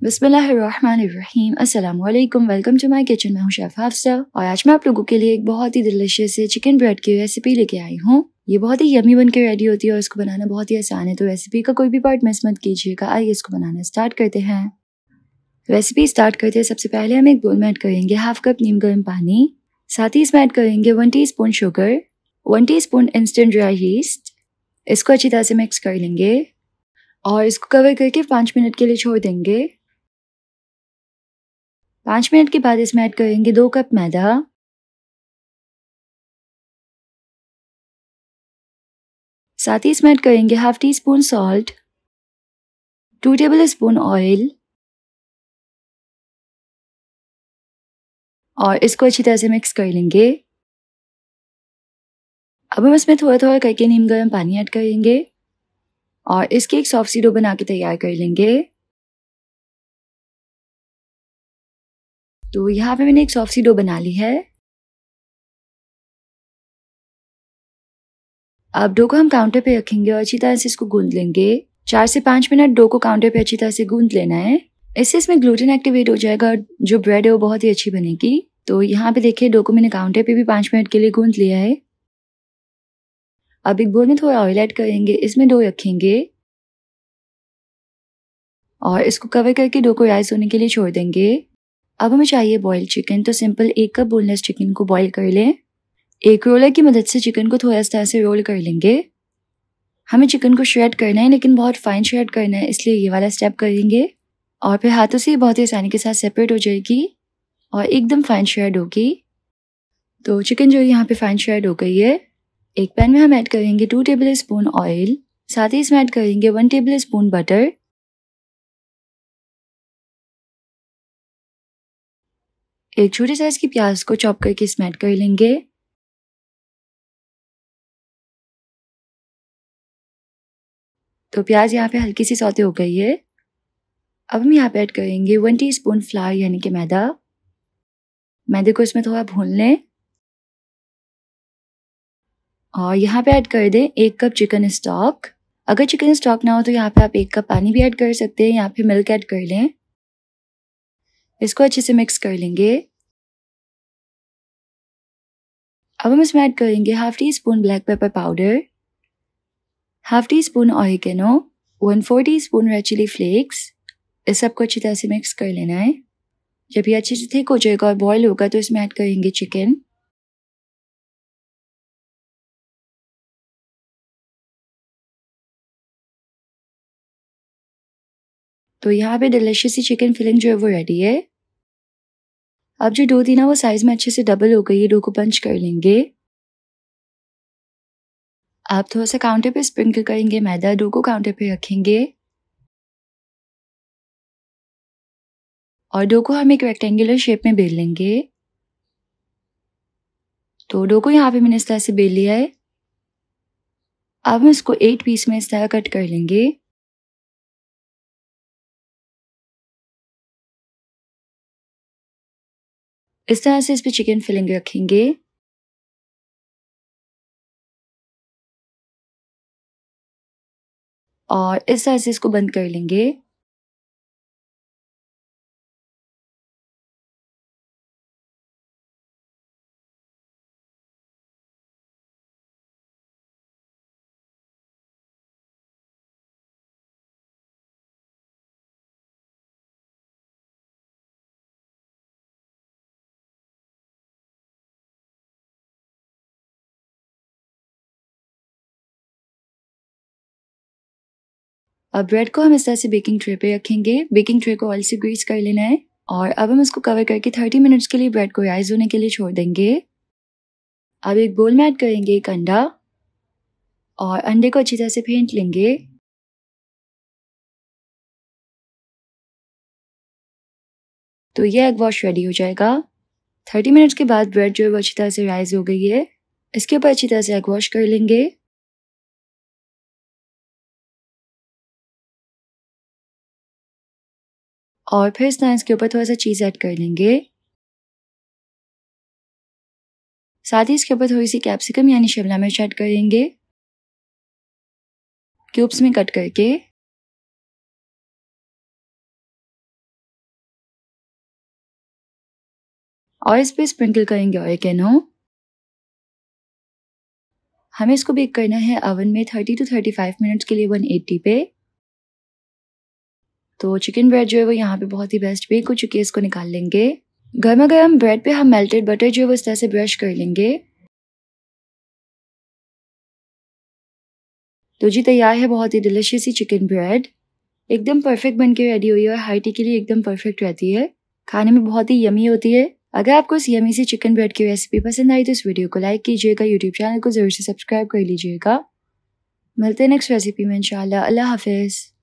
बिस्मिल्लाहिर्रहमानिर्रहीम। अस्सलाम वालेकुम। Welcome to my kitchen. मैं हूं शेफ हाफसा और आज मैं आप लोगों के लिए एक बहुत ही डिलिशियस से चिकन ब्रेड की रेसिपी लेके आई हूं। ये बहुत ही यमी बन के रेडी होती है और इसको बनाना बहुत ही आसान है, तो रेसिपी का कोई भी पार्ट मिस मत कीजिएगा। आइए इसको बनाना स्टार्ट करते हैं। रेसिपी स्टार्ट करते हैं। सबसे पहले हम एक बोल में ऐड करेंगे हाफ कप नीम गर्म पानी, साथ ही इसमें ऐड करेंगे 1 teaspoon sugar, 1 teaspoon instant dry yeast. इसको अच्छी तरह से मिक्स कर लेंगे और इसको कवर करके 5 मिनट के लिए छोड़ देंगे। 5 मिनट के बाद इसमें ऐड करेंगे 2 कप मैदा, साथ ही इसमें ऐड करेंगे half tea spoon salt, 2 table spoon oil और इसको अच्छी तरह से मिक्स कर लेंगे। अब हम इसमें थोड़ा थोड़ा करके नीम गर्म पानी ऐड करेंगे और इसकी एक सॉफ्ट सी डो बना के तैयार कर लेंगे। तो यहाँ पे मैंने एक सॉफ्ट सी डो बना ली है। अब डो को हम काउंटर पे रखेंगे और अच्छी तरह से इसको गूंद लेंगे। 4 से 5 मिनट डो को काउंटर पे अच्छी तरह से गूंद लेना है। इससे इसमें ग्लूटेन एक्टिवेट हो जाएगा और जो ब्रेड है वो बहुत ही अच्छी बनेगी। तो यहाँ पे देखिए डो को मैंने काउंटर पे भी 5 मिनट के लिए गूंद लिया है। अब एक बोल में थोड़ा ऑयल ऐड करेंगे, इसमें डो रखेंगे और इसको कवर करके डो को राइस होने के लिए छोड़ देंगे। अब हमें चाहिए बॉइल्ड चिकन, तो सिंपल 1 कप बोनलेस चिकन को बॉईल कर लें। एक रोलर की मदद से चिकन को थोड़ा इस तरह से रोल कर लेंगे। हमें चिकन को श्रेड करना है, लेकिन बहुत फाइन श्रेड करना है, इसलिए ये वाला स्टेप करेंगे और फिर हाथों से बहुत ही आसानी के साथ सेपरेट हो जाएगी और एकदम फाइन श्रेड होगी। तो चिकन जो यहाँ पे फाइन श्रेड हो गई है। एक पैन में हम ऐड करेंगे 2 टेबल स्पून ऑयल, साथ ही इसमें ऐड करेंगे 1 टेबल स्पून बटर। एक छोटे साइज की प्याज को चॉप करके इसमें ऐड कर लेंगे। तो प्याज यहाँ पे हल्की सी सौते हो गई है। अब हम यहाँ पे ऐड करेंगे 1 टीस्पून फ्लावर यानी कि मैदा। मैदे को इसमें थोड़ा भून लें और यहाँ पे ऐड कर दें 1 कप चिकन स्टॉक। अगर चिकन स्टॉक ना हो तो यहाँ पे आप 1 कप पानी भी ऐड कर सकते हैं, यहाँ पे मिल्क ऐड कर लें। इसको अच्छे से मिक्स कर लेंगे। अब हम इसमें ऐड करेंगे half teaspoon black pepper powder, half teaspoon oregano, 1/4 teaspoon red chilli flakes. इस सबको अच्छी तरह से मिक्स कर लेना है। जब ये अच्छे से थिक हो जाएगा और बॉईल होगा तो इसमें ऐड करेंगे चिकन। तो यहाँ पे डिलिशियस सी चिकन फिलिंग जो है वो रेडी है। अब जो डो थी ना वो साइज में अच्छे से डबल हो गई है। डो को पंच कर लेंगे। आप थोड़ा सा काउंटर पे स्प्रिंकल करेंगे मैदा, डो को काउंटर पे रखेंगे और डो को हम एक रेक्टेंगुलर शेप में बेल लेंगे। तो डो को यहाँ पे मैंने इस तरह से बेल लिया है। अब हम इसको 8 पीस में इस तरह कट कर लेंगे। इस तरह से इस पे चिकन फिलिंग रखेंगे और इस तरह से इसको बंद कर लेंगे। अब ब्रेड को हम इस तरह से बेकिंग ट्रे पे रखेंगे। बेकिंग ट्रे को ऑयल से ग्रीस कर लेना है और अब हम इसको कवर करके 30 मिनट्स के लिए ब्रेड को राइज होने के लिए छोड़ देंगे। अब एक बोल में ऐड करेंगे एक अंडा और अंडे को अच्छी तरह से फेंट लेंगे। तो ये एग वॉश रेडी हो जाएगा। 30 मिनट्स के बाद ब्रेड जो है वो अच्छी तरह से राइज हो गई है। इसके ऊपर अच्छी तरह से एग वॉश कर लेंगे और फिर इस तरह इसके ऊपर थोड़ा सा चीज़ ऐड कर लेंगे। साथ ही इसके ऊपर थोड़ी सी कैप्सिकम यानी शिमला मिर्च ऐड करेंगे क्यूब्स में कट करके। और इस पे स्प्रिंकल करेंगे ऑरिगेनो। हमें इसको बेक करना है ओवन में 30 to 35 मिनट्स के लिए 180 पे। तो चिकन ब्रेड जो है वो यहाँ पे बहुत ही बेस्ट बेक हो चुकी है, इसको निकाल लेंगे। गर्मा गर्म ब्रेड पे हम मेल्टेड बटर जो है वो इस तरह से ब्रश कर लेंगे। तो जी तैयार है बहुत ही डिलिशियस सी चिकन ब्रेड, एकदम परफेक्ट बन के रेडी हुई है और हार्टी के लिए एकदम परफेक्ट रहती है, खाने में बहुत ही यमी होती है। अगर आपको इस यमी सी चिकन ब्रेड की रेसिपी पसंद आई तो इस वीडियो को लाइक कीजिएगा, यूट्यूब चैनल को जरूर से सब्सक्राइब कर लीजिएगा। मिलते हैं नेक्स्ट रेसिपी में इंशाल्लाह। अल्लाह हाफिज़।